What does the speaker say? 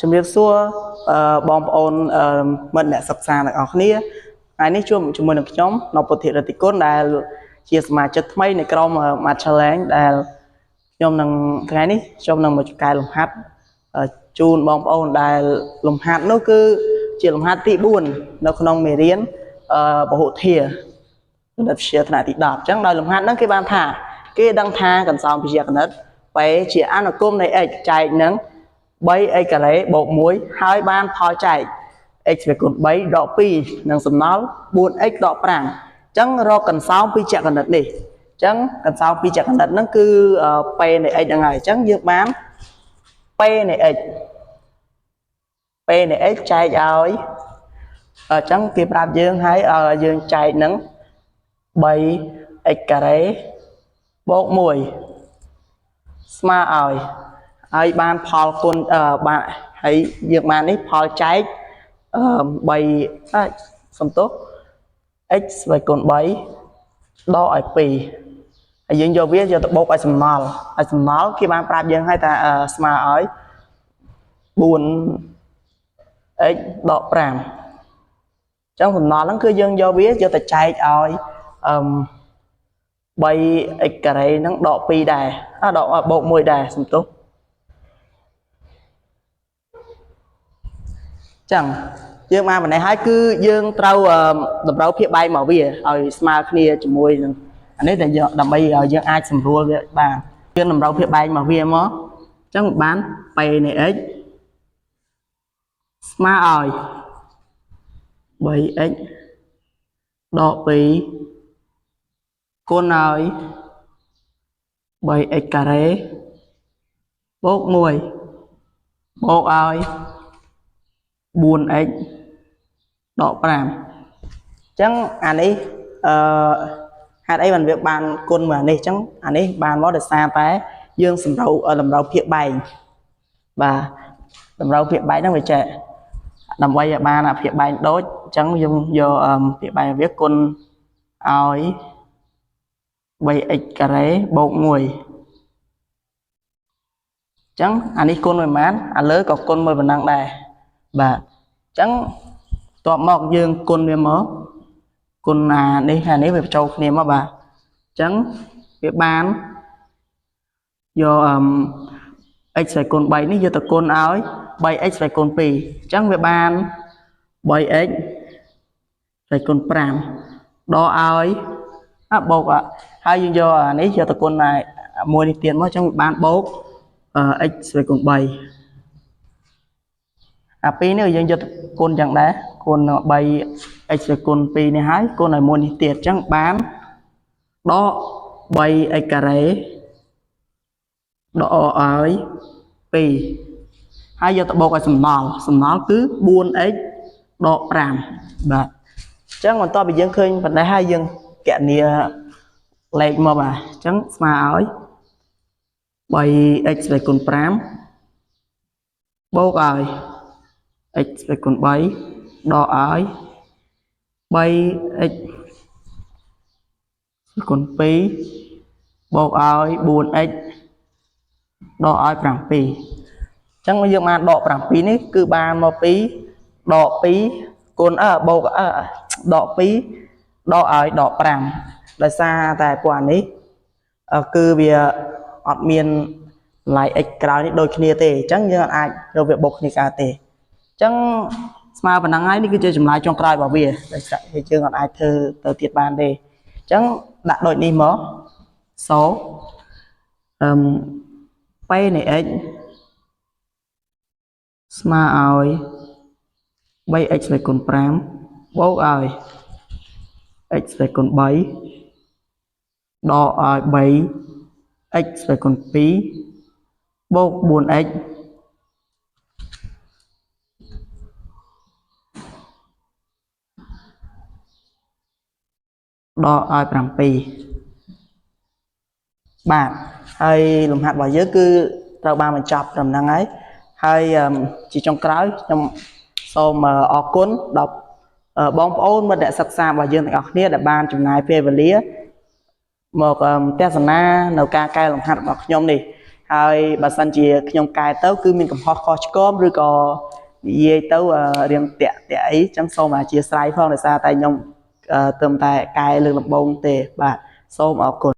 ជំរាបសួរបងប្អូនមិត្តអ្នកសិក្សាទាំងអស់គ្នាថ្ងៃនេះជួបជាមួយនឹងខ្ញុំនៅពុទ្ធិរតិគុណដែលជាសមាជិកថ្មីនៃក្រុម Math Challenge ដែលខ្ញុំនឹងថ្ងៃនេះខ្ញុំនឹងមកកែលំហាត់ជូនបងប្អូនដែលលំហាត់នោះគឺជាលំហាត់ទី4នៅក្នុងមេរៀនពហុធាតុគណិតវិទ្យាថ្នាក់ទី10អញ្ចឹងដោយលំហាត់ហ្នឹងគេបានថាគេដឹងថាកន្សោមវិទ្យាគណិតបែជាអនុគមនៃ x ចែកនឹង 3x ការ៉េបូក1ហើយបានផលចែក x វាគុណ3ដក2និងសំណល់ 4x ដក5អញ្ចឹងរកកន្សោមពីចក្ខណិតនេះអញ្ចឹងកន្សោមពីចក្ខណិតហ្នឹងគឺ p នៃ x ហ្នឹងហើយអញ្ចឹងយើងបាន p នៃ x p នៃ x ចែកឲ្យអញ្ចឹងគេប្រាប់យើងហើយយើងចែកនឹង 3x ការ៉េបូក1ស្មើឲ្យហើយបានផលគុណបានហើយយើងបាននេះផលចែក3សំទោស x វាគុណ3ដកឲ្យ2ហើយយើងយកវាយកទៅបូកឲ្យសំណល់គេបានប្រាប់យើងហើយថាស្មើឲ្យ 4x ដក5អញ្ចឹងសំណល់ហ្នឹងគឺយើងយកវាយកទៅចែកឲ្យ3x ការ៉េហ្នឹងដក2ដែរដកបូក1ដែរសំទោសចឹងយើងបានប៉ុណ្ណេះហើយគឺយើងត្រូវតម្រូវភាពបែកមកវាឲ្យស្មើគ្នាជាមួយនឹងអានេះដែលយើងដើម្បីឲ្យយើងអាចសម្រួលវាបានយើងតម្រូវភាពបែកមកវាមកអញ្ចឹងបាន p នៃ x ស្មើឲ្យ 3x ដក2គុណឲ្យ 3x ការ៉េបូក1បូកឲ្យ 4x ដក5អញ្ចឹងអានេះហេតុអីបានវាបានគុណមកអានេះអញ្ចឹងអានេះបានមកដោយសារតែយើងតម្រូវភាពបែកបាទតម្រូវភាពបែកហ្នឹងវាចេះដើម្បីឲ្យបានអាភាពបែកដូចអញ្ចឹងយើងយកភាពបែកវាគុណឲ្យ 3x ការ៉េបូក1អញ្ចឹងអានេះគុណមួយប៉ុន្មានអាលើក៏គុណមួយប៉ុណ្ណឹងដែរបាទអញ្ចឹងបន្ទាប់មកយើងគុណវាមកគុណនេះវាបញ្ចូលគ្នាមកបាទអញ្ចឹងវាបានយកx ស្វ័យគុណ3នេះយកទៅគុណឲ្យ 3x ស្វ័យគុណ2អញ្ចឹងវាបាន 3x ស្វ័យគុណ5ដកឲ្យបូកហើយយើងយកអានេះយកទៅគុណមួយនេះទៀតមកអញ្ចឹងវាបានបូកx ស្វ័យគុណ3អា2នេះយើងយកទៅគុណយ៉ាងដែរគុណ 3x ស្វ័យគុណ2នេះហើយគុណឲ្យមួយនេះទៀតអញ្ចឹងបានដក 3x ការ៉េដកឲ្យ2ហើយយកទៅបូកឲ្យសំណល់គឺ 4x ដក5បាទអញ្ចឹងបន្ទាប់ពីយើងឃើញប៉ុណ្ណេះហើយយើងគណនាលេខមកបាទអញ្ចឹងស្មើឲ្យ 3x ស្វ័យគុណ5បូកឲ្យ x ស្វ័យគុណ3ដកឲ្យ 3x ស្វ័យគុណ2បូកឲ្យ 4x ដកឲ្យ7អញ្ចឹងយើងបានដក7នេះគឺបានមកពីដក2គុណបូកដក2ដកឲ្យដក5ដោយសារតែពួកអានេះគឺវាអត់មានតម្លៃ x ក្រោយនេះដូចគ្នាទេអញ្ចឹងយើងអាចយកវាបុកគ្នាកើតទេអញ្ចឹងស្មើប៉ុណ្ណឹងហើយនេះគឺជាចម្លើយចុងក្រោយរបស់វាដែលយើងអត់អាចធ្វើទៅទៀតបានទេអញ្ចឹងដាក់ដូចនេះមកp នៃ x ស្មើឲ្យ 3x ស្វ័យគុណ5បូកឲ្យ x ស្វ័យគុណ3ដកឲ្យ 3x ស្វ័យគុណ2បូក 4x ដកឲ្យ7បាទហើយលំហាត់របស់យើងគឺត្រូវបានបញ្ចប់ត្រឹមហ្នឹងហើយជាចុងក្រោយខ្ញុំសូមអរគុណដល់បងប្អូនមិត្តអ្នកសិក្សារបស់យើងទាំងអស់គ្នាដែលបានចំណាយពេលវេលាមកទស្សនានៅការកែលំហាត់របស់ខ្ញុំនេះ ហើយបើសិនជាខ្ញុំកែទៅគឺមានកំហុសខុសឆ្គងឬក៏និយាយទៅរៀងតាក់អីចឹងសូមអធិស្ឋានផងដោយសារតែខ្ញុំត្រឹមតែកែលើកដំបូងទេបាទសូមអរគុណ